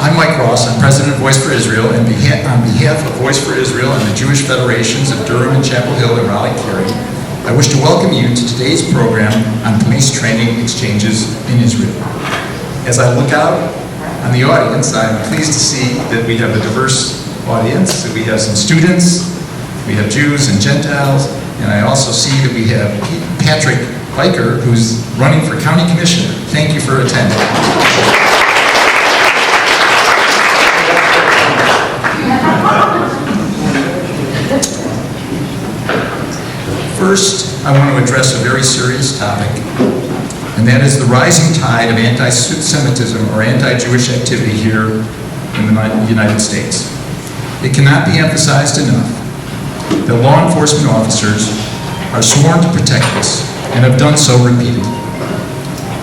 I'm Mike Ross. I'm president of Voice4Israel, and on behalf of Voice4Israel and the Jewish Federations of Durham and Chapel Hill and Raleigh-Cary, I wish to welcome you to today's program on police training exchanges in Israel. As I look out on the audience, I'm pleased to see that we have a diverse audience, that we have some students, we have Jews and Gentiles, and I also see that we have Patrick Biker, who's running for county commissioner. Thank you for attending. First, I want to address a very serious topic, and that is the rising tide of anti-Semitism or anti-Jewish activity here in the United States. It cannot be emphasized enough that law enforcement officers are sworn to protect us and have done so repeatedly.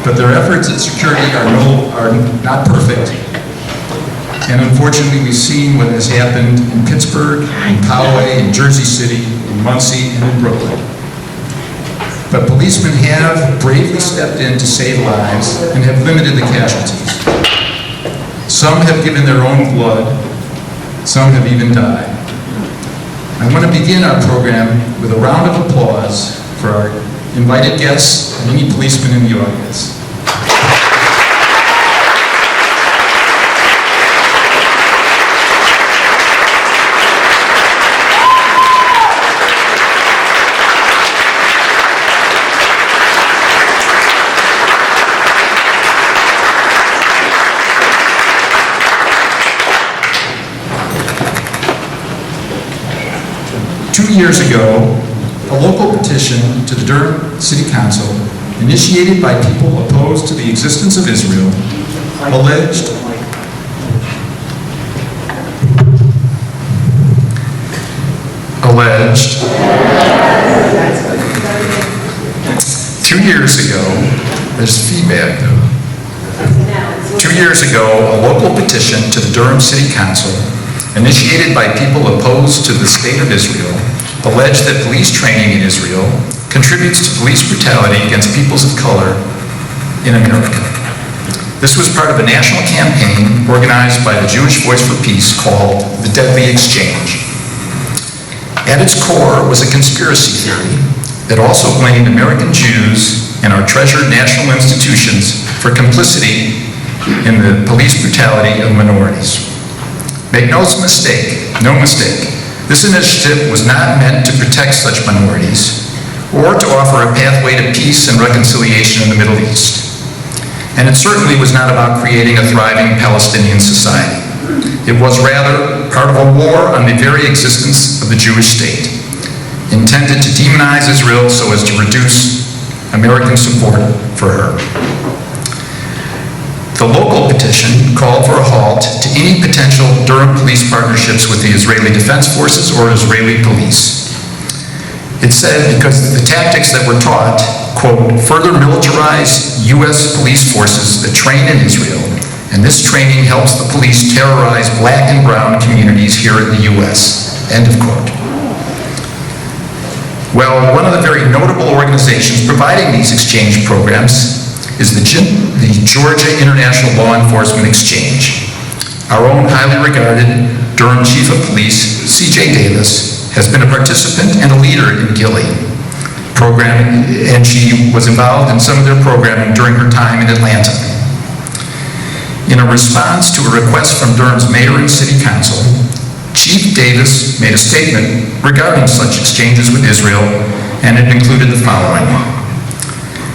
But their efforts at security are not perfect. And unfortunately, we've seen what has happened in Pittsburgh, in Poway, in Jersey City, in Muncie, and in Brooklyn. But policemen have bravely stepped in to save lives and have limited the casualties. Some have given their own blood, some have even died. I want to begin our program with a round of applause for our invited guests and any policemen in the audience. 2 years ago, a local petition to the Durham City Council, initiated by people opposed to the existence of Israel, alleged 2 years ago, there's feedback though. 2 years ago, a local petition to the Durham City Council, initiated by people opposed to the state of Israel, alleged that police training in Israel contributes to police brutality against peoples of color in America. This was part of a national campaign organized by the Jewish Voice for Peace called the Deadly Exchange. At its core was a conspiracy theory that also blamed American Jews and our treasured national institutions for complicity in the police brutality of minorities. Make no mistake, this initiative was not meant to protect such minorities or to offer a pathway to peace and reconciliation in the Middle East. And it certainly was not about creating a thriving Palestinian society. It was rather part of a war on the very existence of the Jewish state, intended to demonize Israel so as to reduce American support for her. The local petition called for a halt to any potential Durham police partnerships with the Israeli Defense Forces or Israeli police. It said because the tactics that were taught, quote, further militarize U.S. police forces that train in Israel, and this training helps the police terrorize black and brown communities here in the U.S., end of quote. Well, one of the very notable organizations providing these exchange programs is the Georgia International Law Enforcement Exchange. Our own highly regarded Durham Chief of Police, C.J. Davis, has been a participant and a leader in GILLI programming, and she was involved in some of their programming during her time in Atlanta. In a response to a request from Durham's mayor and city council, Chief Davis made a statement regarding such exchanges with Israel, and it included the following.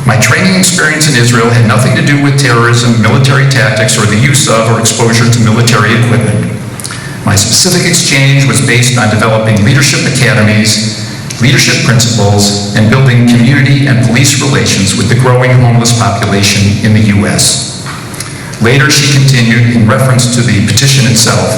My training experience in Israel had nothing to do with terrorism, military tactics, or the use of or exposure to military equipment. My specific exchange was based on developing leadership academies, leadership principles, and building community and police relations with the growing homeless population in the U.S. Later, she continued in reference to the petition itself.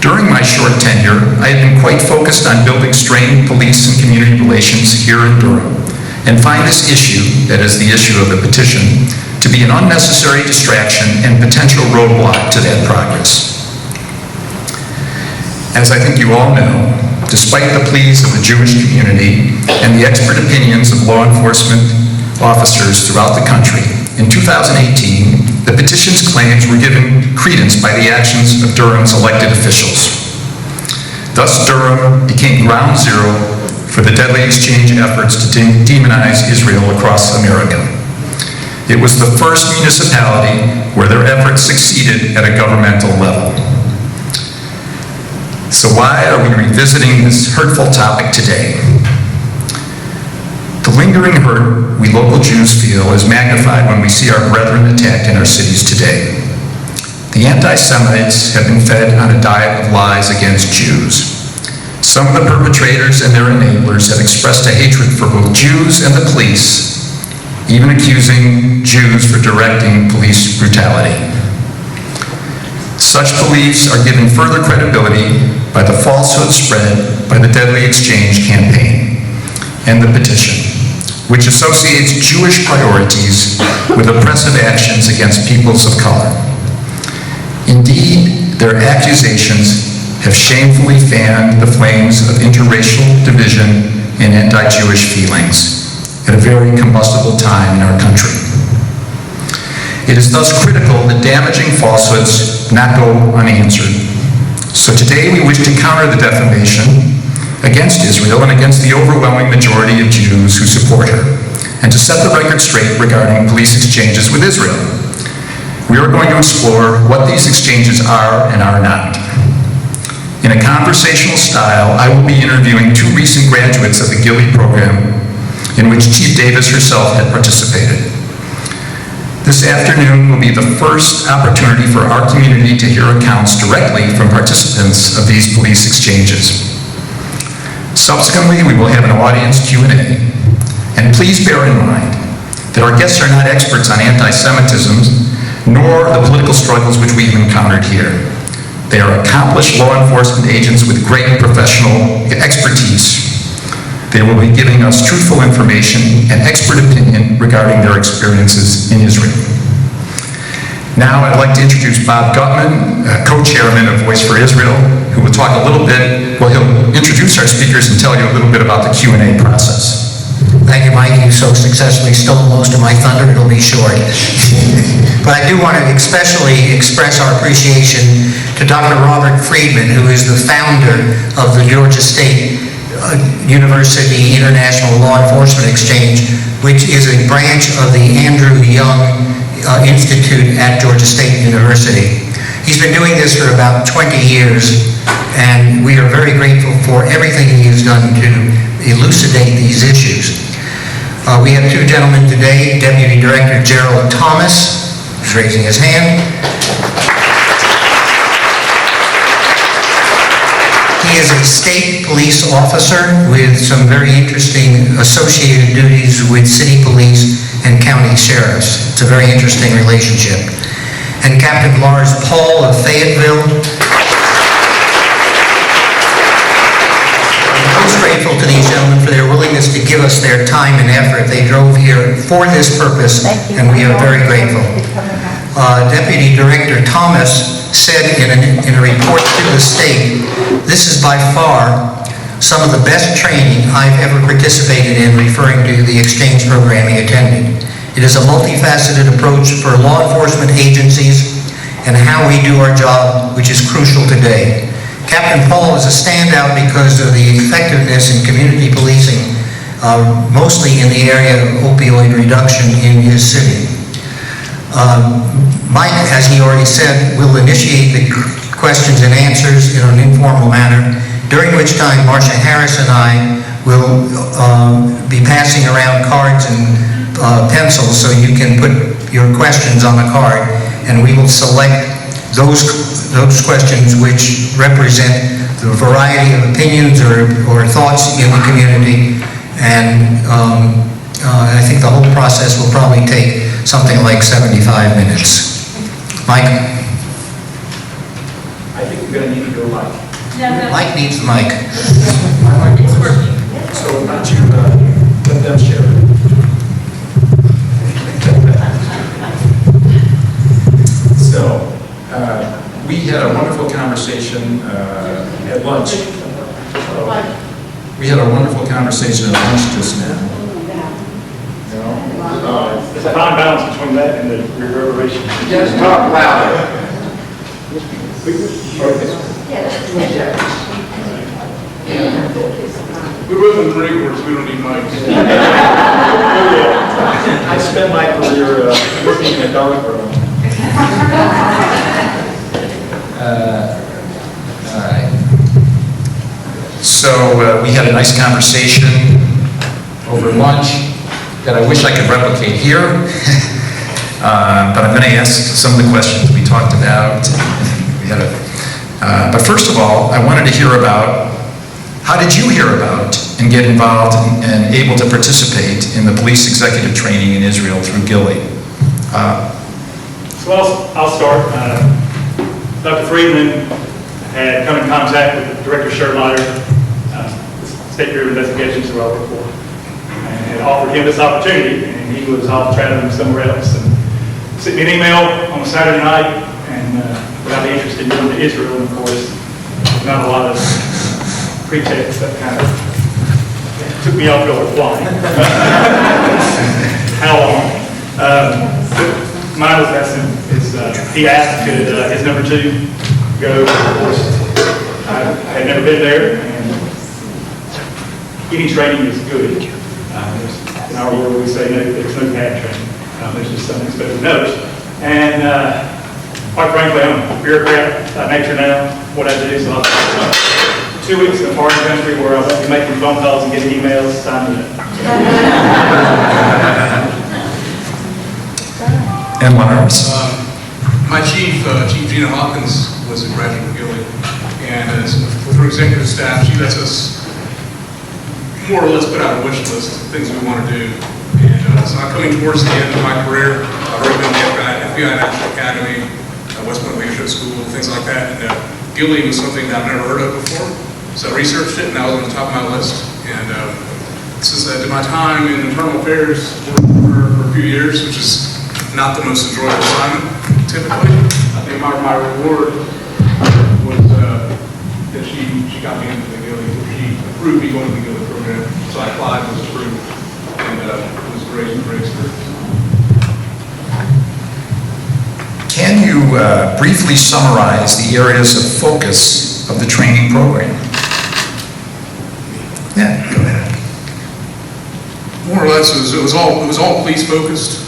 During my short tenure, I had been quite focused on building strained police and community relations here in Durham, and find this issue, that is the issue of the petition, to be an unnecessary distraction and potential roadblock to that progress. As I think you all know, despite the pleas of the Jewish community and the expert opinions of law enforcement officers throughout the country, in 2018, the petition's claims were given credence by the actions of Durham's elected officials. Thus, Durham became ground zero for the deadly exchange efforts to demonize Israel across America. It was the first municipality where their efforts succeeded at a governmental level. So why are we revisiting this hurtful topic today? The lingering hurt we local Jews feel is magnified when we see our brethren attacked in our cities today. The anti-Semites have been fed on a diet of lies against Jews. Some of the perpetrators and their enablers have expressed a hatred for both Jews and the police, even accusing Jews for directing police brutality. Such beliefs are given further credibility by the falsehood spread by the Deadly Exchange campaign and the petition, which associates Jewish priorities with oppressive actions against peoples of color. Indeed, their accusations have shamefully fanned the flames of interracial division and anti-Jewish feelings at a very combustible time in our country. It is thus critical that damaging falsehoods not go unanswered. So today we wish to counter the defamation against Israel and against the overwhelming majority of Jews who support her, and to set the record straight regarding police exchanges with Israel. We are going to explore what these exchanges are and are not. In a conversational style, I will be interviewing two recent graduates of the Gilly program, in which Chief Davis herself had participated. This afternoon will be the first opportunity for our community to hear accounts directly from participants of these police exchanges. Subsequently, we will have an audience Q&A, and please bear in mind that our guests are not experts on anti-Semitism, nor the political struggles which we have encountered here. They are accomplished law enforcement agents with great professional expertise. They will be giving us truthful information and expert opinion regarding their experiences in Israel. Now I'd like to introduce Bob Gutman, co-chairman of Voice4Israel, who will talk a little bit, well, he'll introduce our speakers and tell you a little bit about the Q&A process. Thank you, Mike. You so successfully stole most of my thunder. It'll be short. But I do want to especially express our appreciation to Dr. Robert Friedman, who is the founder of the Georgia State University International Law Enforcement Exchange, which is a branch of the Andrew Young Institute at Georgia State University. He's been doing this for about 20 years, and we are very grateful for everything he has done to elucidate these issues. We have two gentlemen today, Deputy Director Gerald Thomas, who's raising his hand. He is a state police officer with some very interesting associated duties with city police and county sheriffs. It's a very interesting relationship. And Captain Lars Paul of Fayetteville. I'm most grateful to these gentlemen for their willingness to give us their time and effort. They drove here for this purpose, and we are very grateful. Deputy Director Thomas said in a report to the state, "This is by far some of the best training I've ever participated in," referring to the exchange program he attended. "It is a multifaceted approach for law enforcement agencies and how we do our job, which is crucial today." Captain Paul is a standout because of the effectiveness in community policing, mostly in the area of opioid reduction in his city. Mike, as he already said, will initiate the questions and answers in an informal manner, during which time Marcia Harris and I will be passing around cards and pencils so you can put your questions on the card, and we will select those questions which represent the variety of opinions or thoughts in the community, and I think the whole process will probably take something like 75 minutes. Mike? I think we're going to need to go live. Mike needs the mic. It's working. So why don't you let them share it? So, we had a wonderful conversation at lunch. We had a wonderful conversation at lunch just now. No? It's a fine balance between that and the reverberation. Just talk louder. We were in the Marine Corps, so we don't need mics. I spent my career working in a dark room. All right. So we had a nice conversation over lunch that I wish I could replicate here, but I'm going to ask some of the questions we talked about. But first of all, I wanted to hear about, how did you hear about and get involved and able to participate in the police executive training in Israel through Gilly? So I'll start. Dr. Friedman had come in contact with Director Scherleiter, State Bureau of Investigations, who I work for, and had offered him this opportunity, and he was off traveling somewhere else. And sent me an email on a Saturday night, and without the interest in going to Israel, and of course, not a lot of pretext that kind of took me off guard flying. How long? Mine was that simple. He asked could his number 2 go. Of course, I had never been there, and any training is good. In our world, we say there's no bad training. There's just some expected notes. And quite frankly, I'm a bureaucrat by nature now. What I do, so I'll 2 weeks in a foreign country where I won't be making phone calls and getting emails. Sign me up. And Lars? My chief, Chief Gina Hawkins, was a graduate of Gilly, and with her executive staff, she lets us more or less put out a wish list of things we want to do. And so I'm coming towards the end of my career. I've already been in the FBI National Academy, West Point Leadership School, things like that. And Gilly was something that I've never heard of before, so I researched it, and that was on the top of my list. And since I did my time in internal affairs for a few years, which is not the most enjoyable assignment, typically. I think my reward was that she got me into the Gilly. She approved me going to the Gilly program. So I applied, was approved, and it was a great experience. Can you briefly summarize the areas of focus of the training program? Yeah, go ahead. More or less, it was all police focused.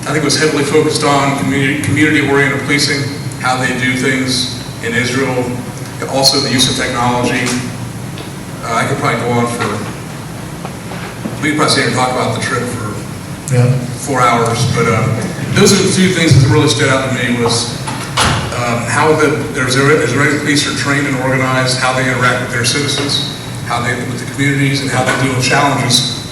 I think it was heavily focused on community-oriented policing, how they do things in Israel, also the use of technology. I could probably go on for, we could probably sit here and talk about the trip for 4 hours, but those are the 2 things that really stood out to me was how the Israeli police are trained and organized, how they interact with their citizens, how they with the communities, and how they deal with challenges,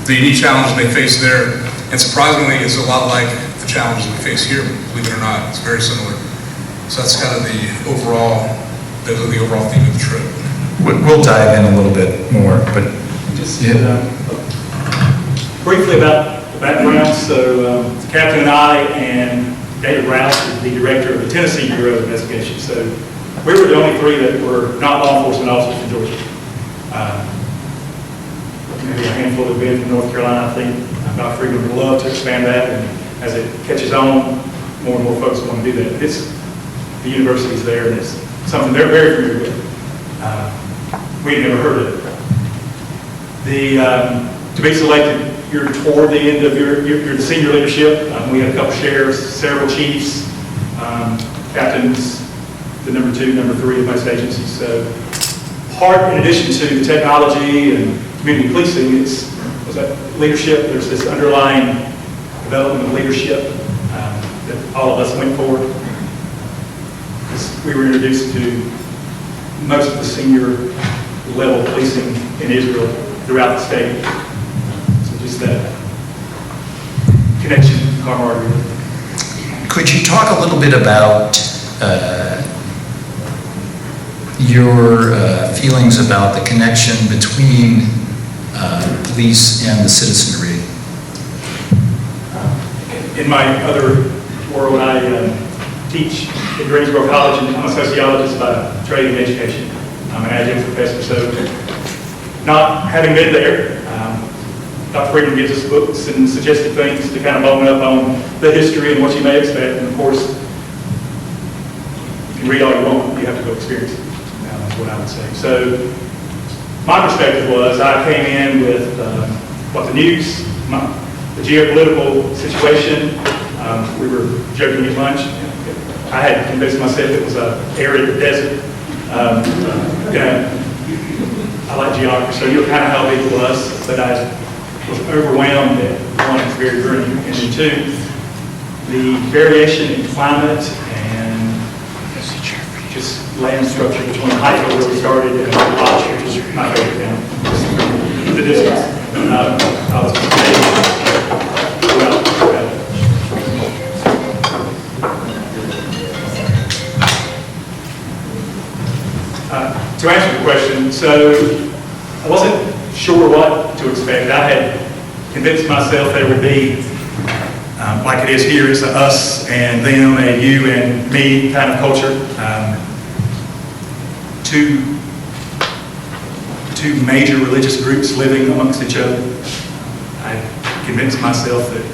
the unique challenges they face there. And surprisingly, it's a lot like the challenges we face here, believe it or not. It's very similar. So that's kind of the overall theme of the trip. We'll dive in a little bit more, but Just briefly about the background. So the captain and I and David Rouse is the director of the Tennessee Bureau of Investigation. So we were the only 3 that were not law enforcement officers from Georgia. Maybe a handful have been from North Carolina, I think. Dr. Friedman would love to expand that, and as it catches on, more and more folks want to do that. The university's there, and it's something they're very familiar with. We'd never heard of it. To be selected, you're toward the end of you're the senior leadership. We had a couple sheriffs, several chiefs, captains, the number 2, number 3 of most agencies. So part, in addition to the technology and community policing, was that leadership. There's this underlying development of leadership that all of us went for. We were introduced to most of the senior level policing in Israel throughout the state. So just that connection, camaraderie. could you talk a little bit about your feelings about the connection between police and the citizenry? In my other world, I teach at Greensboro College, and I'm a sociologist by trade and education. I'm an adjunct professor, so not having been there, Dr. Friedman gives us books and suggested things to kind of bone up on the history and what you may expect. And of course, you can read all you want, you have to go experience it. That's what I would say. So my perspective was I came in with what the news, the geopolitical situation. We were joking at lunch. I had convinced myself it was an arid desert. I like geography, so you know kind of how big it was, but I was overwhelmed that one, it's very green, and then two, the variation in climate and just land structure between Hyattville where we started and Lodge, which is my favorite town, the distance. I was amazed. To answer the question, so I wasn't sure what to expect. I had convinced myself there would be, like it is here, it's a us and them, a you and me kind of culture. Two major religious groups living amongst each other. I convinced myself that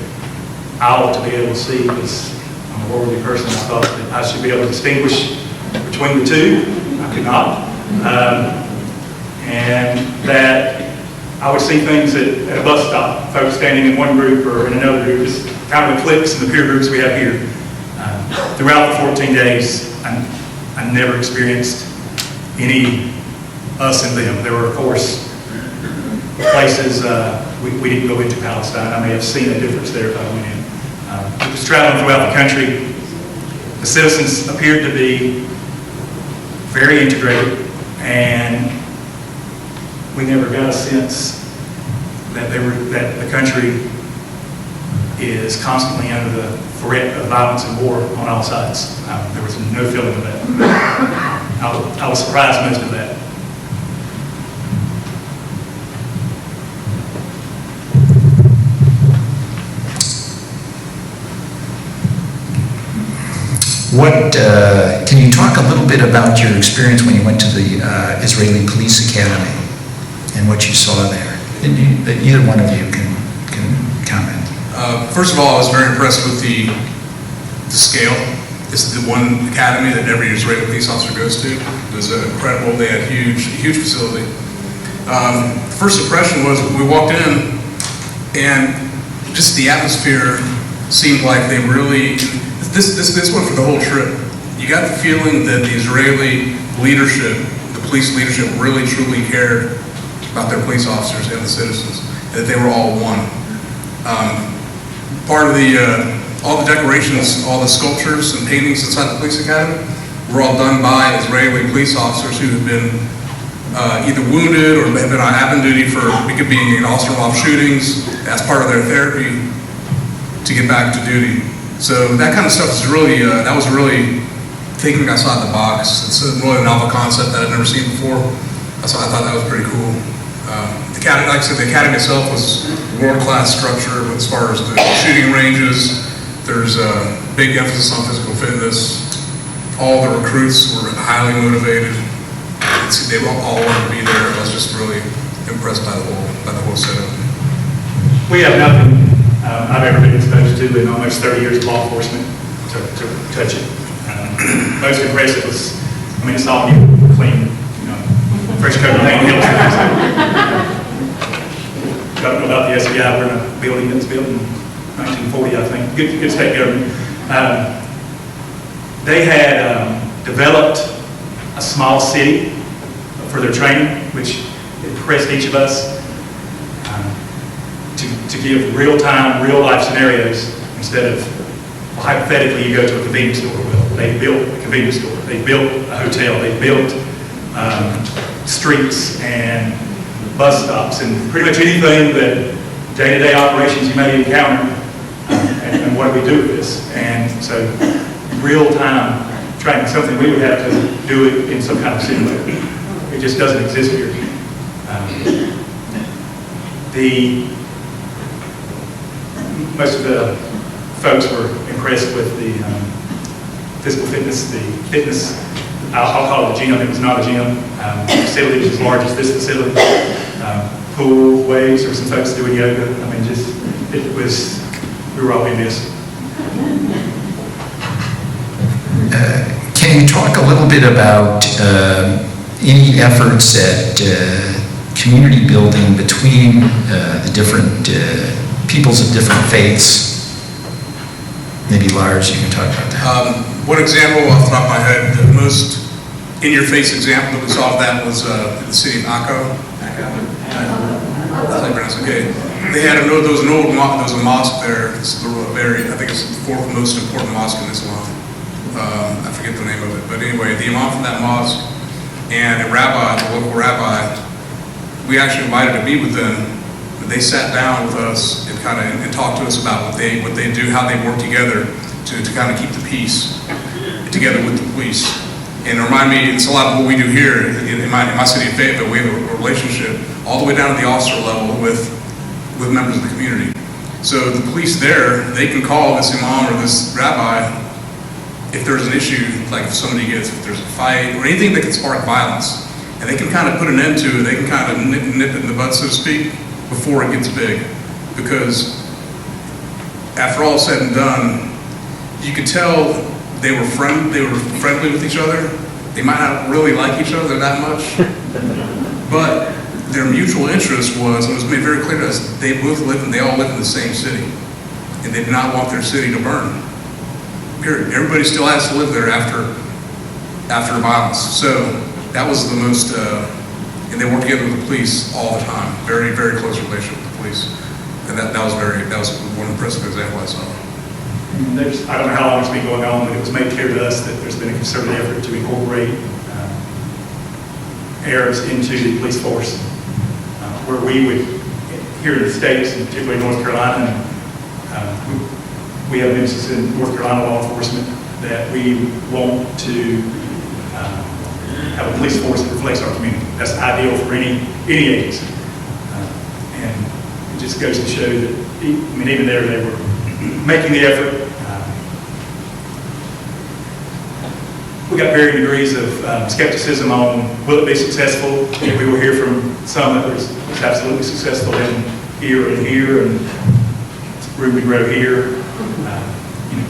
I ought to be able to see, because I'm a worldly person, I thought that I should be able to distinguish between the two. I could not. And that I would see things at a bus stop, folks standing in one group or in another group, just kind of the cliques and the peer groups we have here. Throughout the 14 days, I never experienced any us and them. There were, of course, places we didn't go into Palestine. I may have seen a difference there if I went in. We was traveling throughout the country. The citizens appeared to be very integrated, and we never got a sense that the country is constantly under the threat of violence and war on all sides. There was no feeling of that. I was surprised most of that. Can you talk a little bit about your experience when you went to the Israeli Police Academy and what you saw there? Either one of you can comment. First of all, I was very impressed with the scale. This is the one academy that every Israeli police officer goes to. It was incredible. They had huge facility. First impression was we walked in, and just the atmosphere seemed like they really. This went for the whole trip. You got the feeling that the Israeli leadership, the police leadership, really truly cared about their police officers and the citizens, and that they were all one. Part of all the decorations, all the sculptures and paintings inside the police academy were all done by Israeli police officers who had been either wounded or had been on active duty for, it could be in Osterhof shootings, as part of their therapy to get back to duty. So that kind of stuff is really, that was really thinking outside the box. It's really a novel concept that I'd never seen before. I thought that was pretty cool. The academy, like I said, the academy itself was world-class structure as far as the shooting ranges. There's a big emphasis on physical fitness. All the recruits were highly motivated. They all wanted to be there. I was just really impressed by the whole setup. We have nothing I've ever been exposed to in almost 30 years of law enforcement to touch it. Most impressive was, I mean, it's all new, clean, fresh coat of paint. Talking about the SBI, we're in a building that's built in 1940, I think. Good state government. They had developed a small city for their training, which impressed each of us. To give real-time, real-life scenarios instead of, well, hypothetically, you go to a convenience store. Well, they built a convenience store. They built a hotel. They built streets and bus stops and pretty much anything that day-to-day operations you may encounter. And what do we do with this? And so real-time training, something we would have to do it in some kind of simulator. It just doesn't exist here. Most of the folks were impressed with the physical fitness, I'll call it a gym. It was not a gym. The facility was as large as this facility. pool waves, or some folks doing yoga. I mean, we were all in this. Can you talk a little bit about any efforts at community building between the different peoples of different faiths? Maybe Lars, you can talk about that. One example off the top of my head, the most in-your-face example that we saw of that was in the city of Akko. Okay. There was a mosque there. It's I think it's the fourth most important mosque in Islam. I forget the name of it, but anyway, the imam from that mosque and a rabbi, the local rabbi, we actually invited to meet with them. They sat down with us and talked to us about what they do, how they work together to kind of keep the peace together with the police. And remind me, it's a lot of what we do here in my city of Fayetteville. We have a relationship all the way down to the officer level with members of the community. So the police there, they can call this imam or this rabbi if there's an issue, like if there's a fight or anything that can spark violence. And they can kind of put an end to it. They can kind of nip it in the bud, so to speak, before it gets big. Because after all said and done, you could tell they were friendly with each other. They might not really like each other that much, but their mutual interest was, and it was made very clear to us, they all live in the same city, and they did not want their city to burn. Period. Everybody still has to live there after violence. So that was the most, and they work together with the police all the time. Very, very close relationship with the police, and that was one impressive example I saw. I don't know how long it's been going on, but it was made clear to us that there's been a concerted effort to incorporate Arabs into the police force, where we would, here in the States, and particularly North Carolina, we have an emphasis in North Carolina law enforcement that we want to have a police force that reflects our community. That's ideal for any agency. And it just goes to show that, even there they were making the effort. We got varying degrees of skepticism on will it be successful. We will hear from some that it's absolutely successful in here, and room we grow here.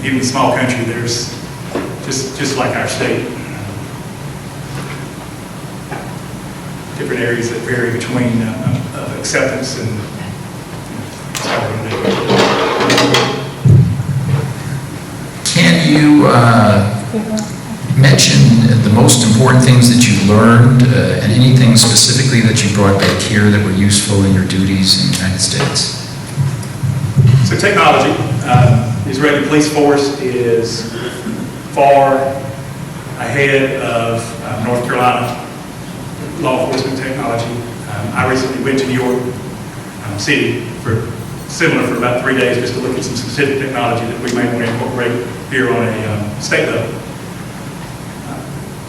Even a small country, there's just like our state, different areas that vary between of acceptance and Can you mention the most important things that you learned and anything specifically that you brought back here that were useful in your duties in the United States? So technology, the Israeli police force is far ahead of North Carolina law enforcement technology. I recently went to New York City for about 3 days just to look at some specific technology that we may want to incorporate here on a state level.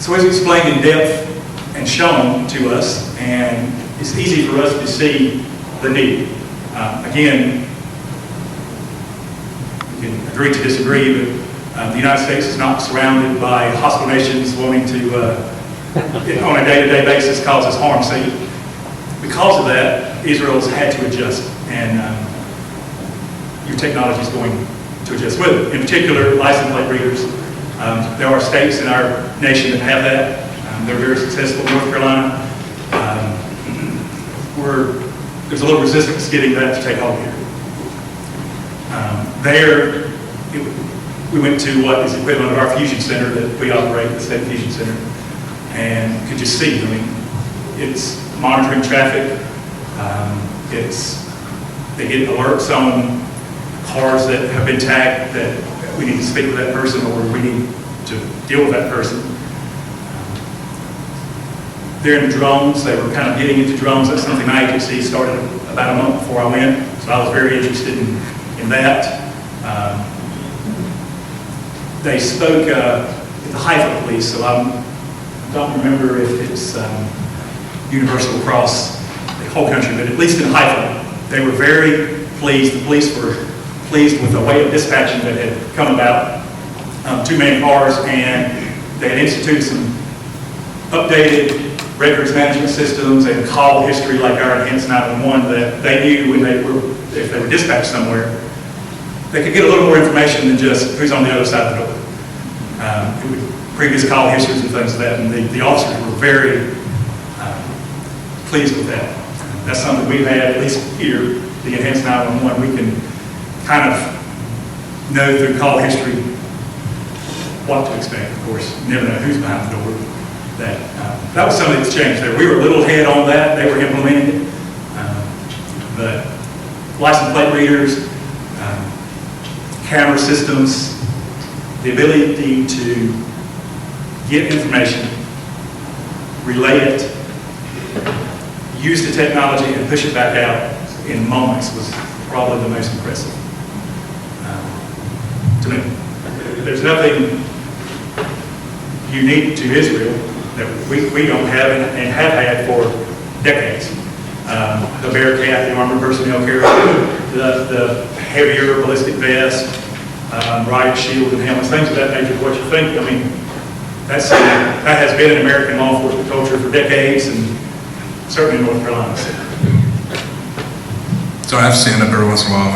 So it's explained in depth and shown to us, and it's easy for us to see the need. Again, we can agree to disagree, but the United States is not surrounded by hostile nations wanting to, on a day-to-day basis, cause us harm. So because of that, Israel's had to adjust, and your technology is going to adjust with it. In particular, license plate readers. There are states in our nation that have that. They're very successful. North Carolina, there's a little resistance getting that to take hold here. We went to what is equivalent of our fusion center that we operate, the State Fusion Center, and could just see. It's monitoring traffic. They get alerts on cars that have been tagged that we need to speak with that person or we need to deal with that person. They're in drones. They were kind of getting into drones. That's something my agency started about a month before I went, so I was very interested in that. They spoke at the Haifa police, so I don't remember if it's universal across the whole country, but at least in Haifa, they were very pleased. The police were pleased with the way of dispatching that had come about. 2 man cars, and they had instituted some updated records management systems and call history like our enhanced 911 that they knew when if they were dispatched somewhere, they could get a little more information than just who's on the other side of the door. Previous call histories and things like that, and the officers were very pleased with that. That's something we've had, at least here, the enhanced 911, we can kind of know through call history what to expect, of course. You never know who's behind the door. That was something that's changed there. We were a little ahead on that. They were implementing it. But license plate readers, camera systems, the ability to get information, relay it, use the technology and push it back out in moments was probably the most impressive. To me, there's nothing unique to Israel that we don't have and have had for decades. The Bearcat, the armored personnel carrier, the heavier ballistic vest, riot shield and helmets, things of that nature. What you think? I mean, that has been an American law enforcement culture for decades, and certainly in North Carolina. So I have to stand up every once in a while.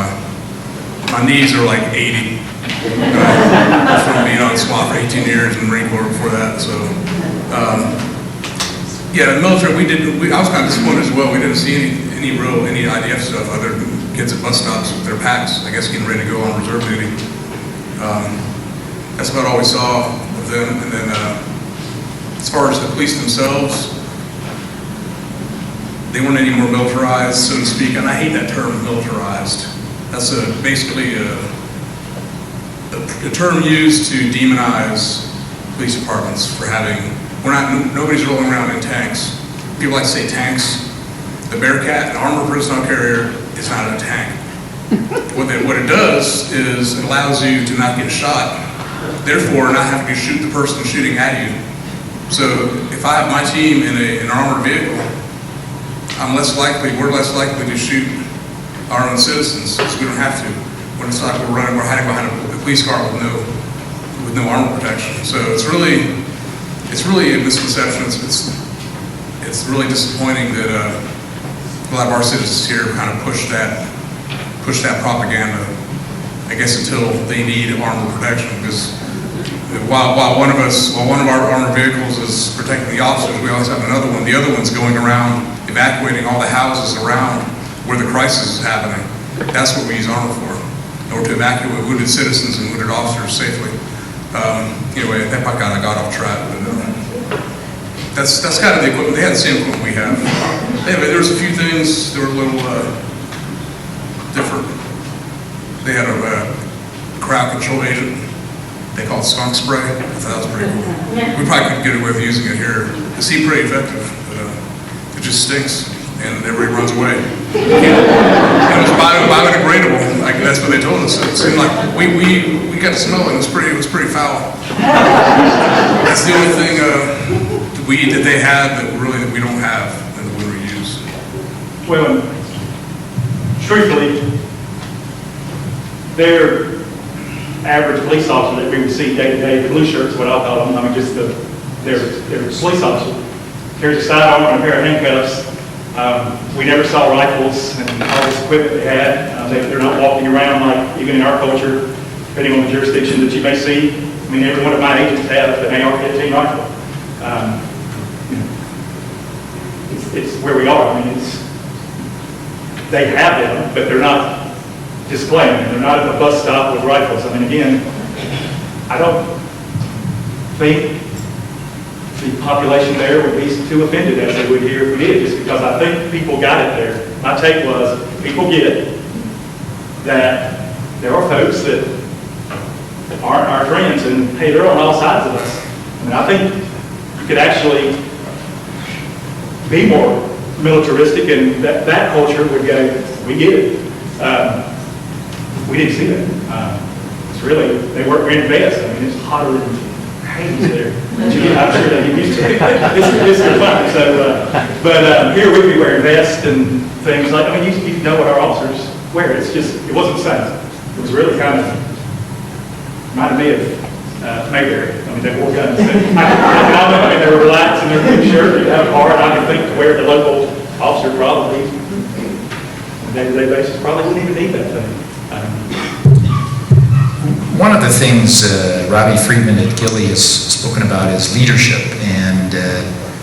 My knees are like 80. From being on SWAT for 18 years and Marine Corps before that. So, yeah, the military, I was kind of disappointed as well. We didn't see any IDF stuff other than kids at bus stops with their packs, I guess, getting ready to go on reserve duty. That's about all we saw of them. And then, as far as the police themselves, they weren't any more militarized, so to speak. And I hate that term, militarized. That's basically a term used to demonize police departments for nobody's rolling around in tanks. People like to say tanks. The Bearcat, an armored personnel carrier, is not a tank. What it does is it allows you to not get shot, therefore not having to shoot the person shooting at you. So if I have my team in an armored vehicle, we're less likely to shoot our own citizens, because we don't have to. When it's like we're hiding behind a police car with no armor protection. So it's really a misconception. It's really disappointing that a lot of our citizens here kind of push that propaganda, I guess, until they need armor protection. Because while one of our armored vehicles is protecting the officers, we always have another one. The other one's going around evacuating all the houses around where the crisis is happening. That's what we use armor for, in order to evacuate wounded citizens and wounded officers safely. Anyway, that part I got off track, but that's kind of the equipment. They had the same equipment we have. Anyway, there was a few things that were a little different. They had a crowd control agent they called skunk spray. I thought that was pretty cool. We probably couldn't get away with using it here. It seemed pretty effective. It just stinks, and everybody runs away. And it was biodegradable. Like, that's what they told us. It seemed like we got to smell it. It was pretty foul. That's the only thing that they had that we don't have and that we reuse. Well, truthfully, their average police officer that we would see day to day, the blue shirts, what I'll call them, I mean, just their police officer, carries a sidearm and a pair of handcuffs. We never saw rifles and all this equipment they had. They're not walking around like, even in our culture, depending on the jurisdiction that you may see. I mean, every one of my agents have an AR-15 rifle. It's where we are. I mean, they have them, but they're not displaying them. They're not at the bus stop with rifles. I mean, again, I don't think the population there would be too offended as they would here if we did, just because I think people got it there. My take was, people get that there are folks that aren't our friends, and hey, they're on all sides of us. I mean, I think you could actually be more militaristic, and that culture would go, we get it. We didn't see that. It's really, they weren't wearing vests. I mean, it's hotter than Hades there. I'm sure they get used to it. It's fun. So, but here we'd be wearing vests and things like, I mean, you know what our officers wear. It's just, it wasn't the same. It was really kind of, reminded me of Mayberry. I mean, they wore guns. I mean, they were relaxed in their blue shirt, they have a car, and I can think where the local officer probably, on a day-to-day basis, probably wouldn't even need that thing. One of the things Robbie Friedman at Gilly has spoken about is leadership, and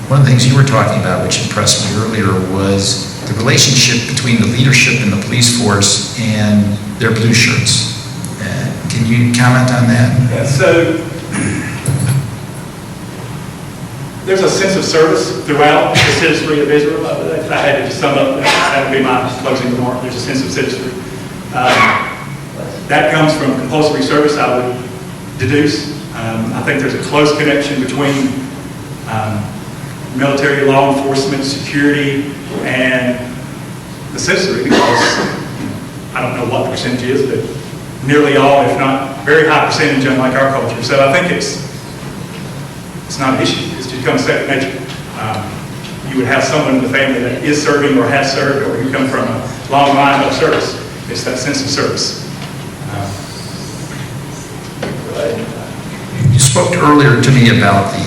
one of the things you were talking about, which impressed me earlier, was the relationship between the leadership in the police force and their blue shirts. Can you comment on that? Yeah, so there's a sense of service throughout the citizenry of Israel. If I had to just sum up, that would be my closing remark. There's a sense of citizenry. That comes from compulsory service, I would deduce. I think there's a close connection between military, law enforcement, security, and the citizenry, because I don't know what percentage is, but nearly all, if not very high percentage, unlike our culture. So I think it's not an issue. It's become second nature. You would have someone in the family that is serving or has served, or who come from a long line of service. It's that sense of service. You spoke earlier to me about the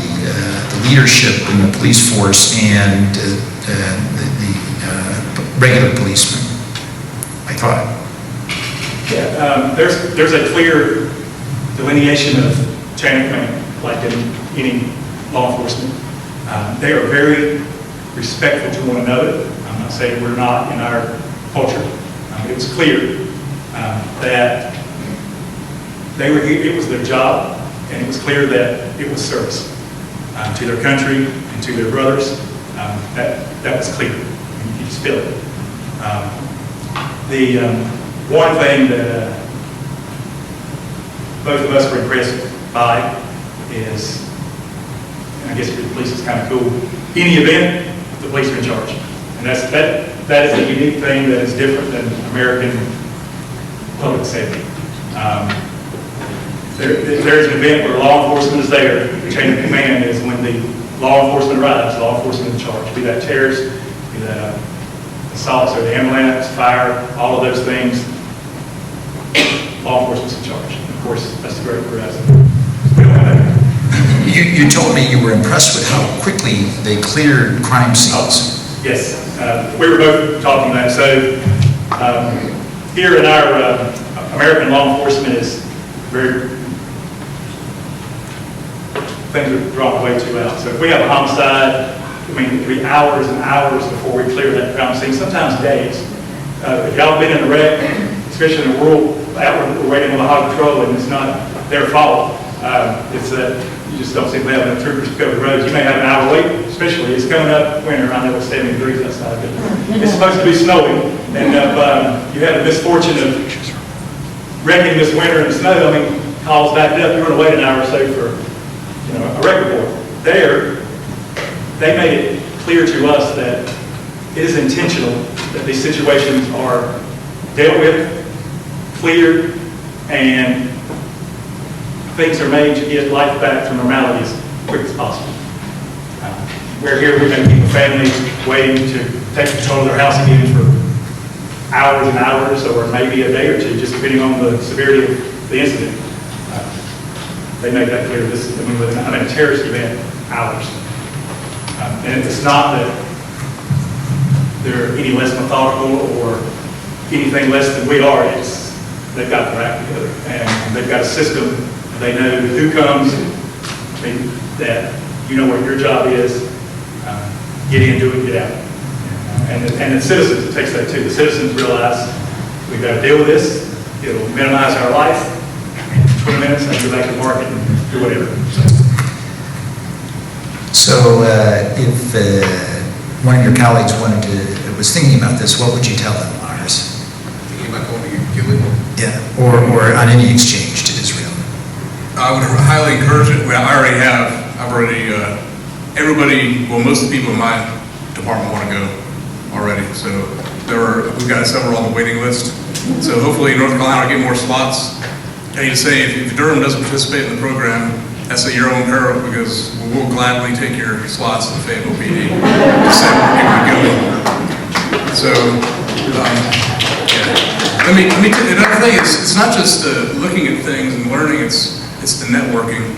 leadership in the police force and the regular policemen, I thought. Yeah, there's a clear delineation of chain of command, like in any law enforcement. They are very respectful to one another. I'm not saying we're not in our culture. It was clear that they were here, it was their job, and it was clear that it was service to their country and to their brothers. That was clear. You just feel it. The one thing that both of us were impressed by is, and I guess for the police it's kind of cool, any event, the police are in charge. And that is a unique thing that is different than American public safety. There's an event where law enforcement is there. The chain of command is when the law enforcement arrives, law enforcement is in charge. Be that terrorist, be that assaults or the ambulance, fire, all of those things, law enforcement's in charge. And of course, that's great for us. We don't have that. You told me you were impressed with how quickly they cleared crime scenes. Yes, we were both talking about it. So here in our American law enforcement is very, things are drawn way too out. So if we have a homicide, I mean, it could be hours and hours before we clear that crime scene, sometimes days. If y'all been in a wreck, especially in a rural outward, we're waiting on the high patrol and it's not their fault. It's that you just don't seem to have enough troopers to cover the roads. You may have an hour wait, especially it's coming up winter. I know it's 70 degrees outside, but it's supposed to be snowing. And if you have the misfortune of wrecking this winter in snow, I mean, calls backed up, you're going to wait an hour or so for a wreck report. They made it clear to us that it is intentional that these situations are dealt with, cleared, and things are made to get life back to normality as quick as possible. We're here, we're going to keep a family waiting to take control of their house again for hours and hours, or maybe a day or two, just depending on the severity of the incident. They made that clear. I mean, a terrorist event, hours. And it's not that they're any less methodical or anything less than we are. It's they've got their act together, and they've got a system. They know who comes, that you know what your job is. Get in, do it, get out. And the citizens, it takes that too. The citizens realize we've got to deal with this. It'll minimize our life. 20 minutes, and go back to the market and do whatever. So if one of your colleagues was thinking about this, what would you tell them, Lars? Thinking about going to Gilly? Yeah, or on any exchange to Israel. I would highly encourage it. Most of the people in my department want to go already. So we've got several on the waiting list. So hopefully North Carolina will get more slots. I need to say, if Durham doesn't participate in the program, that's at your own peril, because we'll gladly take your slots in the Fayetteville PD to send people to go. So, yeah. Another thing is, it's not just looking at things and learning, it's the networking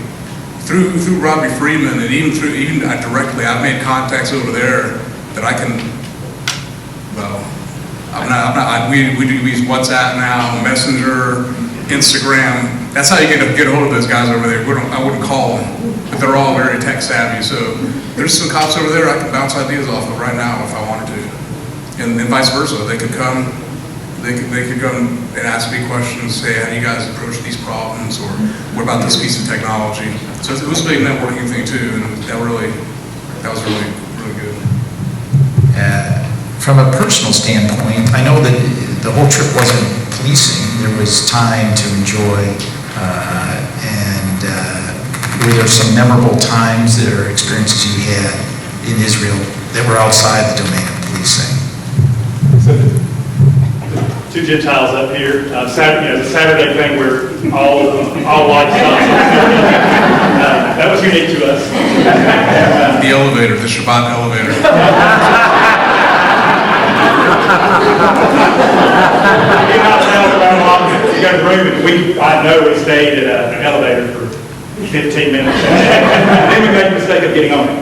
through Robbie Freeman and even directly, I've made contacts over there that I can, well, we use WhatsApp now, Messenger, Instagram. That's how you get a hold of those guys over there. I wouldn't call them, but they're all very tech savvy. So there's some cops over there I can bounce ideas off of right now if I wanted to, and vice versa. They could come. They could come and ask me questions, say, how do you guys approach these problems, or what about this piece of technology? So it was a big networking thing too, and that was really good. From a personal standpoint, I know that the whole trip wasn't policing. There was time to enjoy, and were there some memorable times or experiences you had in Israel that were outside the domain of policing? So two Gentiles up here. The Saturday thing where all lights off. That was unique to us. The elevator, the Shabbat elevator. I know we stayed at an elevator for 15 minutes. And then we made the mistake of getting on it.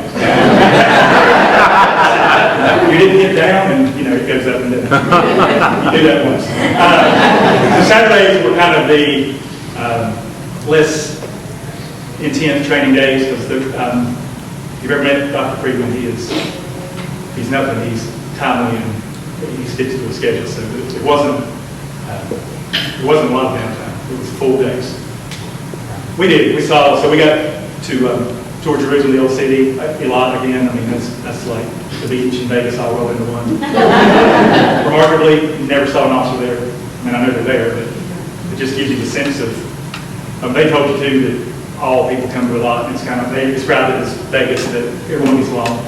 You didn't get down, and it goes up and down. You do that once. The Saturdays were kind of the less intense training days because if you've ever met Dr. Friedman, he's nothing. He's timely and he sticks to the schedule. So it wasn't a lot of downtime. It was full days. We got to tour Jerusalem, the old city, a lot again. I mean, that's like the beach in Vegas all rolled into one. Remarkably, never saw an officer there. I mean, I know they're there, but it just gives you the sense of they told you too that all people come to a lot, and it's kind of, they described it as Vegas, that everyone gets along.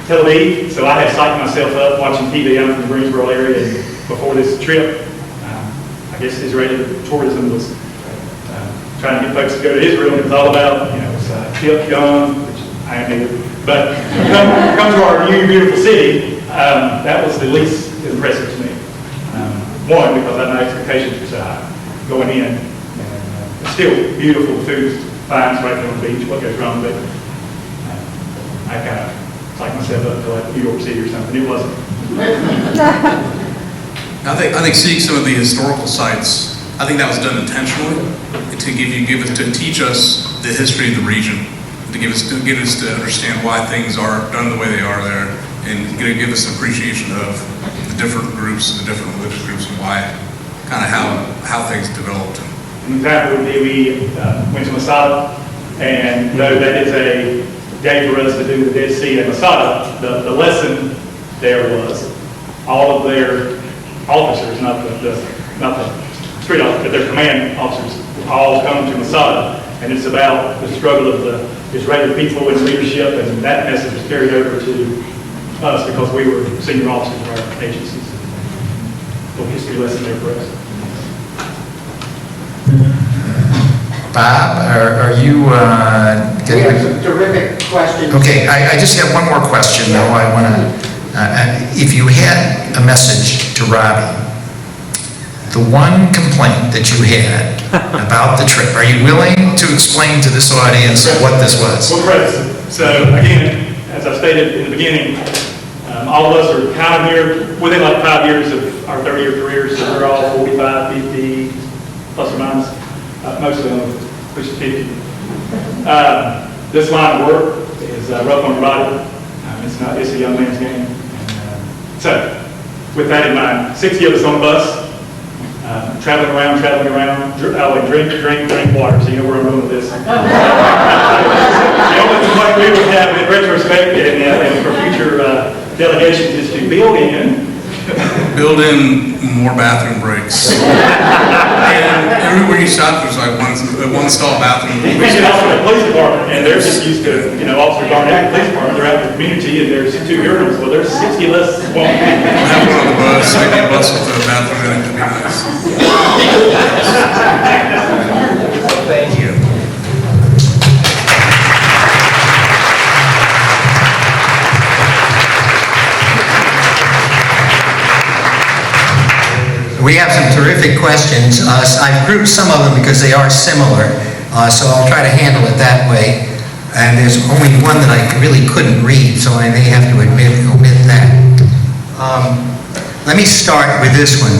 Tel Aviv, so I had psyched myself up watching TV. I'm from the Greensboro area, and before this trip, I guess Israeli tourism was trying to get folks to go to Israel. It was all about, tip, young, which I am either. But come to our new beautiful city, that was the least impressive to me. One, because I had my expectations were so high going in. And, it's still beautiful, the food's fine, it's right there on the beach, what goes wrong, but I kind of psyched myself up to like New York City or something. It wasn't. I think seeing some of the historical sites, I think that was done intentionally to teach us the history of the region, to get us to understand why things are done the way they are there, and give us an appreciation of the different groups, the different religious groups, and why, kind of how things developed. An example would be we went to Masada, and though that is a day for us to do the Dead Sea at Masada, the lesson there was all of their officers, not the street officers, but their command officers, all come to Masada, and it's about the struggle of the Israeli people and leadership, and that message was carried over to us because we were senior officers of our agencies. A little history lesson there for us. Bob, are you We have some terrific questions. Okay, I just have one more question though. I want to, if you had a message to Robbie, the one complaint that you had about the trip, are you willing to explain to this audience what this was? Well, President, so again, as I stated in the beginning, all of us are kind of here within like 5 years of our 30-year careers, so we're all 45, 50, plus or minus, mostly on the push to 50. This line of work is rough on your body. It's a young man's game. And, so, with that in mind, 60 of us on the bus, traveling around, drink water, so you know where I'm going with this. The only complaint we would have in retrospect and for future delegations is to build in more bathroom breaks. And everywhere you stop, there's like one stall bathroom. We should also have the police department, and they're just used to, officers aren't at the police department, they're out in the community, and there's 2 urinals. Well, there's 60 less. We'll have one on the bus, maybe a bus with a bathroom in it, could be nice. Thank you. We have some terrific questions. I've grouped some of them because they are similar. So I'll try to handle it that way. And there's only one that I really couldn't read, so I may have to omit that. Let me start with this one.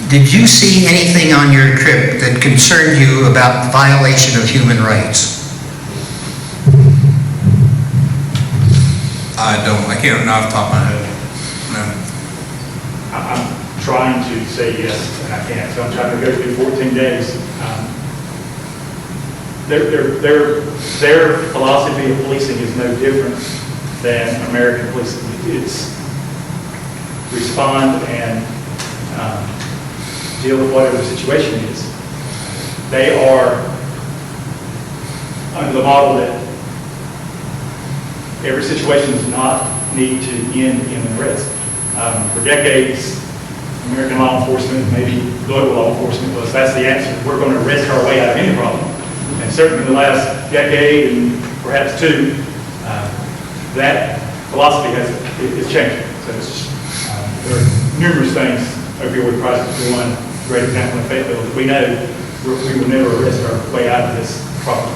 Did you see anything on your trip that concerned you about violation of human rights? I don't. I can't off the top of my head. No. I'm trying to say yes, and I can't, so I'm trying to go through 14 days. Their philosophy of policing is no different than American policing. It's respond and deal with whatever the situation is. They are under the model that every situation does not need to end in an arrest. For decades, American law enforcement, maybe global law enforcement, that's the answer. We're going to arrest our way out of any problem. And certainly in the last decade and perhaps two, that philosophy is changing. So there are numerous things, opioid crisis, one great example in Fayetteville, that we know we will never arrest our way out of this problem.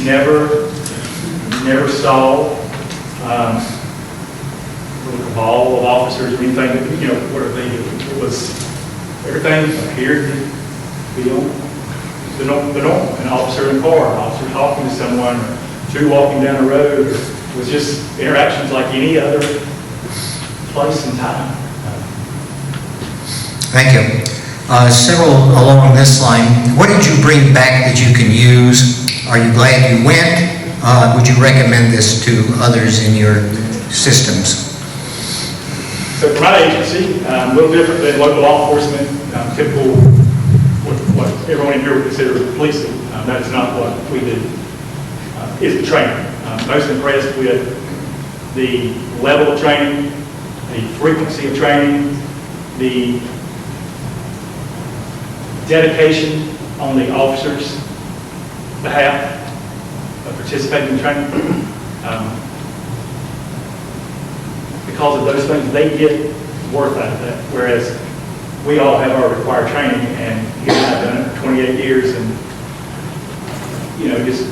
Never saw a cabal of officers or anything that, what they did. It was, everything appeared to be on the norm. An officer in a car, an officer talking to someone, or two walking down the road, it was just interactions like any other place and time. Thank you. Several along this line, what did you bring back that you can use? Are you glad you went? Would you recommend this to others in your systems? So for my agency, a little different than local law enforcement, typical, what everyone in here would consider policing. That is not what we do, is the training. Most impressed with the level of training, the frequency of training, the dedication on the officers' behalf of participating in training. Because of those things, they get worth out of that. Whereas we all have our required training, and here I've done it for 28 years, and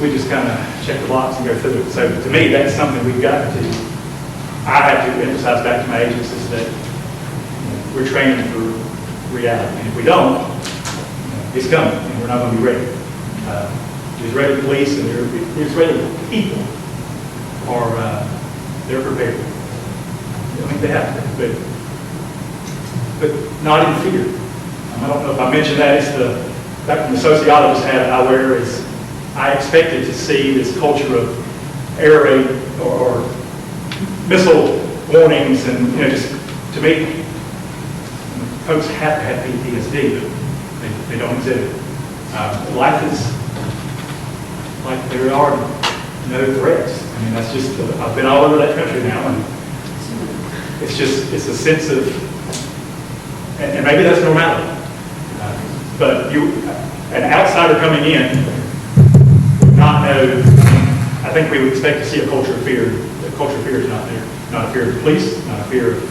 we just kind of check the box and go through it. So to me, that's something we've got to. I have to emphasize back to my agencies that we're training for reality, and if we don't, it's coming, and we're not going to be ready. The Israeli police and the Israeli people are they're prepared. I mean, they have to, but not in fear. I don't know if I mentioned that. It's back when the sociologist hat I wear is I expected to see this culture of air raid or missile warnings, and just to me, folks have to have PTSD, but they don't exhibit. Life is like there are no threats. I mean, that's just, I've been all over that country now, and it's a sense of, and maybe that's normality. But an outsider coming in would not know. I think we would expect to see a culture of fear. The culture of fear is not there. Not a fear of the police, not a fear of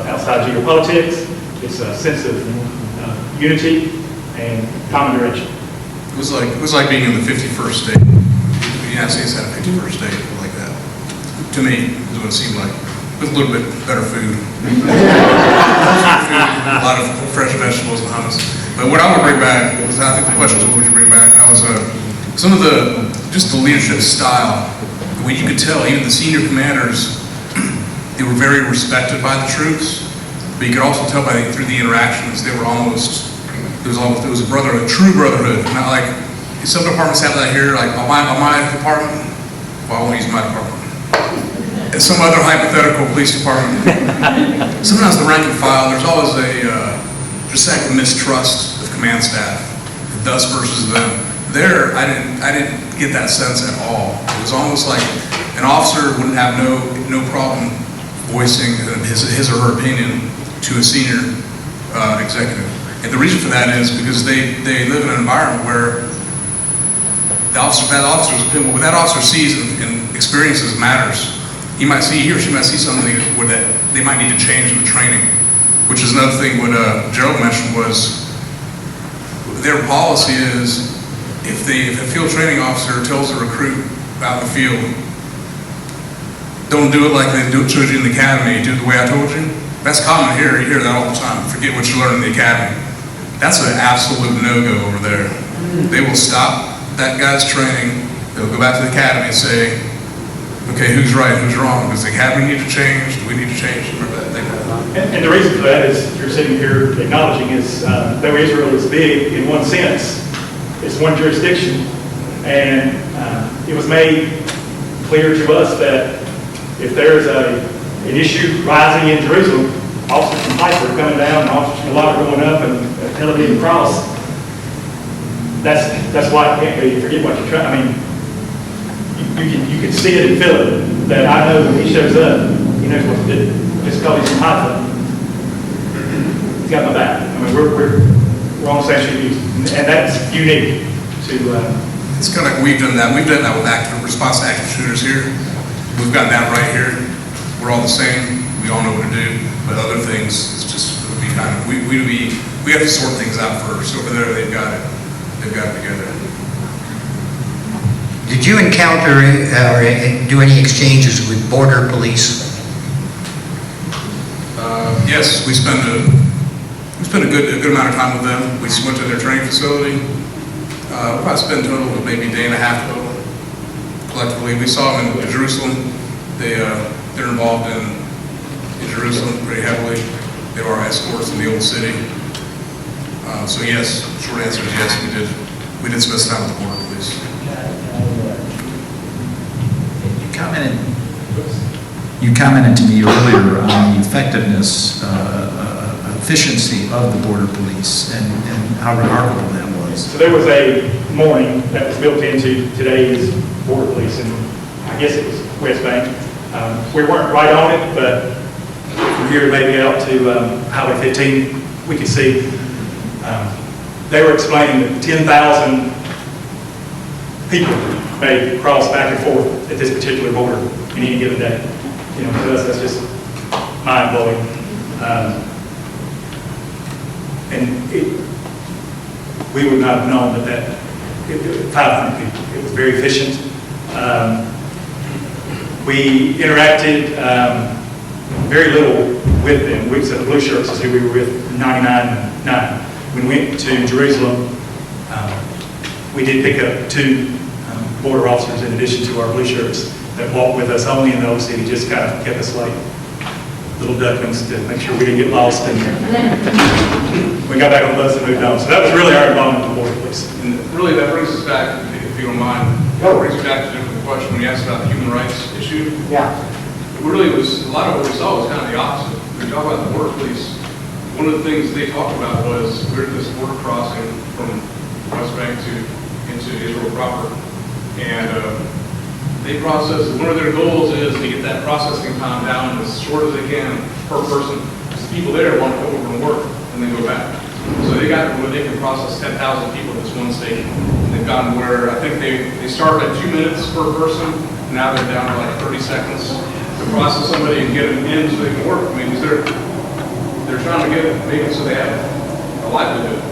outside geopolitics. It's a sense of unity and common direction. It was like being in the 51st state. The United States had a 51st state like that. To me, is what it seemed like. With a little bit better food. A lot of fresh vegetables and hummus. But what I would bring back was, I think the question was, what would you bring back? That was some of the leadership style. The way you could tell, even the senior commanders, they were very respected by the troops. But you could also tell through the interactions, they were almost, it was a brotherhood, a true brotherhood. Not like, some departments have that here, like on my department, well, I won't use my department. And some other hypothetical police department. Sometimes the rank and file, there's always just like a mistrust of command staff, us versus them. There, I didn't get that sense at all. It was almost like an officer wouldn't have no problem voicing his or her opinion to a senior executive. And the reason for that is because they live in an environment where that officer sees and experiences matters. He or she might see something that they might need to change in the training. which is another thing what Gerald mentioned was their policy is if a field training officer tells a recruit out in the field, don't do it like they showed you in the academy, do it the way I told you. That's common here, you hear that all the time. Forget what you learned in the academy. That's an absolute no-go over there. They will stop that guy's training, they'll go back to the academy and say, okay, who's right, who's wrong? Does the academy need to change? Do we need to change? Remember that thing? And the reason for that is you're sitting here acknowledging is though Israel is big in one sense, it's one jurisdiction, and it was made clear to us that if there's an issue rising in Jerusalem, officers from Piper are coming down, and officers from Lot are going up, and Tel Aviv Cross. That's why it can't be. You forget what you're trying. I mean, you can see it and feel it. That I know when he shows up, he knows what to do. Just because he's from Haifa, he's got my back. I mean, we're on the same street, and that's unique to. It's kind of like we've done that. We've done that with active response to active shooters here. We've gotten that right here. We're all the same. We all know what to do. But other things, it's just it would be kind of we have to sort things out first. Over there, they've got it. They've got it together. Did you encounter or do any exchanges with border police? Yes, we spent a good amount of time with them. We went to their training facility. We'll probably spend a total of maybe a day and a half total. Collectively, we saw them in Jerusalem. They're involved in Jerusalem pretty heavily. They were our escorts in the old city. So yes, short answer is yes, we did. We did spend some time with the border police. You commented to me earlier on the effectiveness, efficiency of the border police, and how remarkable that was. So there was a morning that was built into today's border police, and I guess it was West Bank. We weren't right on it, but from here maybe out to Highway 15, we could see they were explaining that 10,000 people may cross back and forth at this particular border in any given day. You know, to us, that's just mind-blowing. And we would not have known that 500 people. It was very efficient. We interacted very little with them. We said the blue shirts is who we were with 99.9. When we went to Jerusalem, we did pick up 2 border officers in addition to our blue shirts that walked with us only in the old city, just kind of kept us like little ducklings to make sure we didn't get lost. And we got back on the bus and moved on. So that was really our involvement with the border police. And really that brings us back, if you don't mind, that brings us back to the question when you asked about the human rights issue. Yeah. It really was, a lot of what we saw was kind of the opposite. When we talk about the border police, one of the things they talked about was we're at this border crossing from West Bank into Israel proper. And they process, one of their goals is to get that processing time down as short as they can per person. Because the people there want to come over and work and then go back. So they got to where they can process 10,000 people at this one station. And they've gotten where I think they started at 2 minutes per person. Now they're down to like 30 seconds to process somebody and get them in so they can work. I mean, because they're trying to make it so they have a livelihood.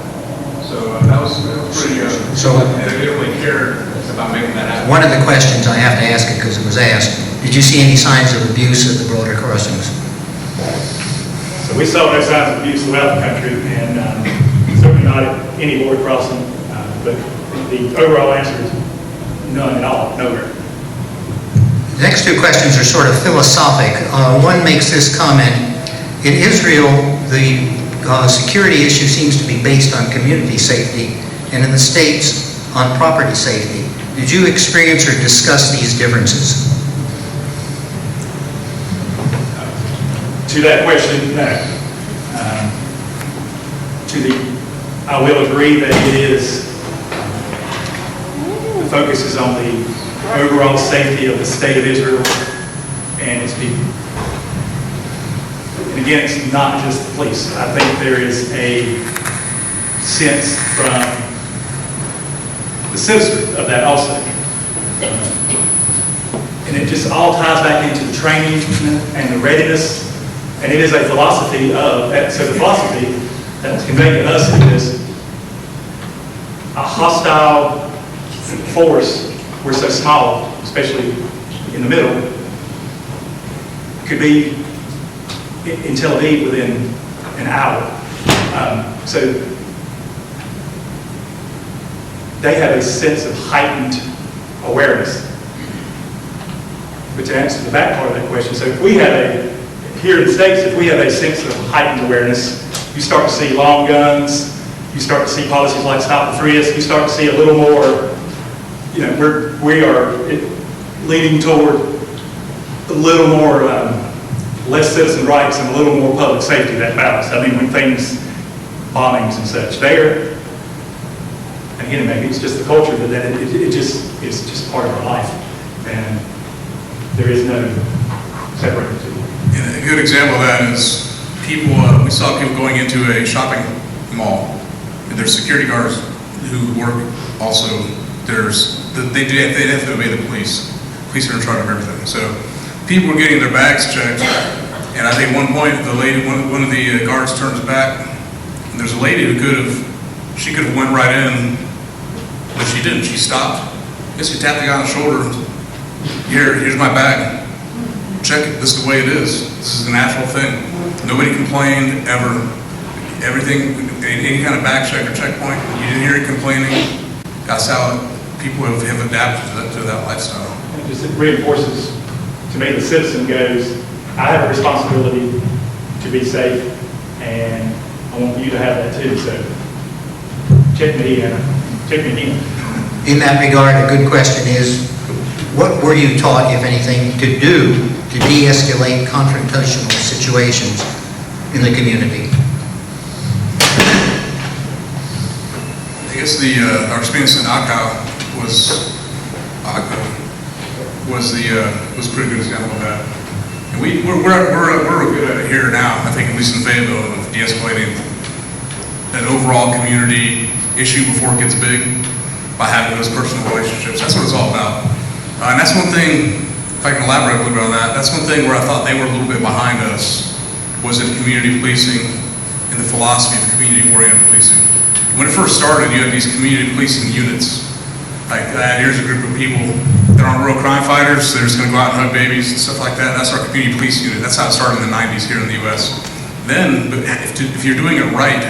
So that was pretty good. So and they didn't really care about making that happen. one of the questions I have to ask it because it was asked, did you see any signs of abuse at the border crossings? So we saw no signs of abuse throughout the country, and certainly not at any border crossing. But the overall answer is none at all, nowhere. The next 2 questions are sort of philosophic. One makes this comment. In Israel, the security issue seems to be based on community safety, and in the States, on property safety. Did you experience or discuss these differences? To that question, no. I will agree that it is, the focus is on the overall safety of the state of Israel and its people. And again, it's not just the police. I think there is a sense from the citizenry of that also. And it just all ties back into the training and the readiness And it is a philosophy of, so the philosophy that was conveyed to us is a hostile force, we're so small, especially in the middle, could be in Tel Aviv within an hour. So they have a sense of heightened awareness. But to answer the back part of that question, so if we have here in the States, if we have a sense of heightened awareness, you start to see long guns, you start to see policies like stop and frisk, you start to see a little more, we are leading toward a little more, less citizen rights and a little more public safety, that balance. I mean, when things, bombings and such, there, again, maybe it's just the culture, but then it's just part of our life. And there is no separating the two. And a good example of that is people, we saw people going into a shopping mall, and there's security guards who work also. They have to obey the police. Police are in charge of everything. So people were getting their bags checked, and I think at one point one of the guards turns back, and there's a lady who could have went right in, but she didn't. She stopped. She tapped the guy on the shoulder. Here's my bag. Check it. This is the way it is. This is a natural thing. Nobody complained ever. Everything, any kind of back check or checkpoint, you didn't hear it complaining. That's how people have adapted to that lifestyle. It just reinforces, to me, the citizen goes, I have a responsibility to be safe, and I want you to have that too. So check me in. In that regard, a good question is, what were you taught, if anything, to do to de-escalate confrontational situations in the community? I guess our experience in Akau was a pretty good example of that. And we're good at it here now. I think at least in Fayetteville, of de-escalating an overall community issue before it gets big by having those personal relationships. That's what it's all about. And that's one thing, if I can elaborate a little bit on that, that's one thing where I thought they were a little bit behind us, was in community policing and the philosophy of community-oriented policing. When it first started, you had these community policing units. Like, here's a group of people that aren't real crime fighters, they're just going to go out and hug babies and stuff like that. That's our community police unit. That's how it started in the 90s here in the U.S. Then, if you're doing it right,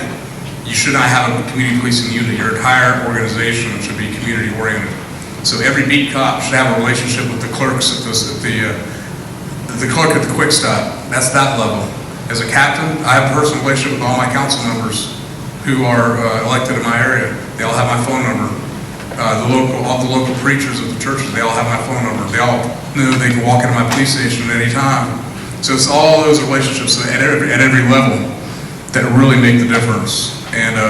you should not have a community policing unit. Your entire organization should be community-oriented. So every beat cop should have a relationship with the clerks at the clerk at the quick stop. That's that level. As a captain, I have a personal relationship with all my council members who are elected in my area. They all have my phone number. All the local preachers of the churches, they all have my phone number. They all know they can walk into my police station at any time. So it's all those relationships at every level that really make the difference. And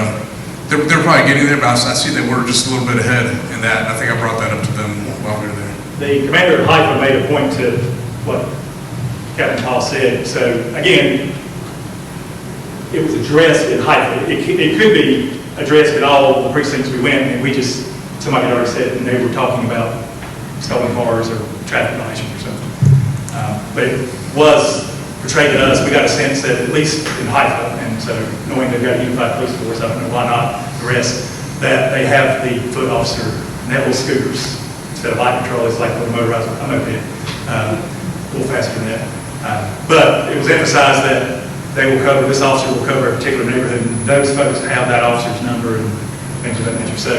they're probably getting there, but I see that we're just a little bit ahead in that. And I think I brought that up to them while we were there. The commander of Haifa made a point to what Captain Paul said. So again, it was addressed in Haifa. It could be addressed in all the precincts we went, and somebody had already said it, and they were talking about stolen cars or traffic violations or something. But it was portrayed to us, we got a sense that at least in Haifa, and so knowing they've got a unified police force, I don't know why not the rest, that they have the foot officer, and they have little scooters. Instead of light patrol, it's like a little motorized, a moped, a little faster than that. But it was emphasized that this officer will cover a particular neighborhood, and those folks have that officer's number and things of that nature. So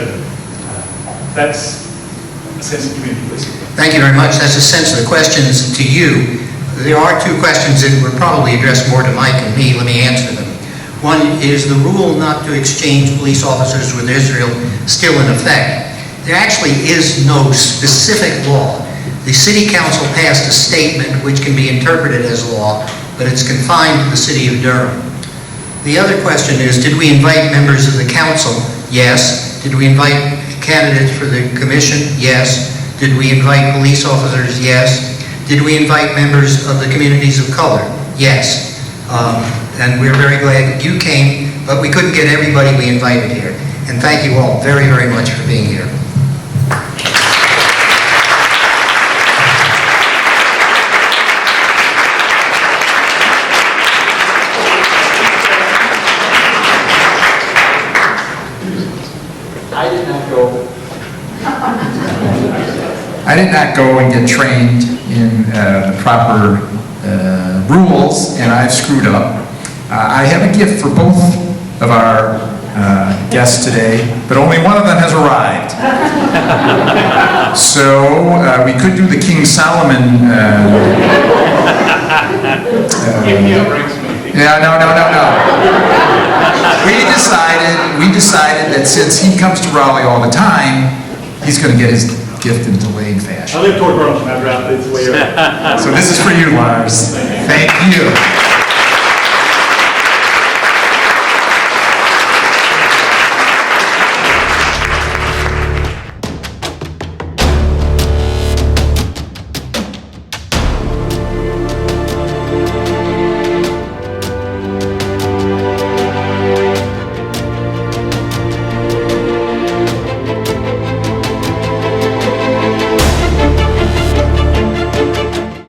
that's a sense of community policing. Thank you very much. That's a sense of the questions to you. There are two questions that were probably addressed more to Mike and me. Let me answer them. One is the rule not to exchange police officers with Israel still in effect. There actually is no specific law. The City Council passed a statement which can be interpreted as law, but it's confined to the city of Durham. The other question is, did we invite members of the council? Yes. Did we invite candidates for the commission? Yes. Did we invite police officers? Yes. Did we invite members of the communities of color? Yes. And we're very glad that you came, but we couldn't get everybody we invited here. And thank you all very, very much for being here. did not go. I did not go and get trained in the proper rules, and I've screwed up. I have a gift for both of our guests today, but only one of them has arrived. So we could do the King Solomon. Yeah, no. We decided that since he comes to Raleigh all the time, he's going to get his gift in delayed fashion. I live toward Burlington, I drive this way. So this is for you, Lars. Thank you.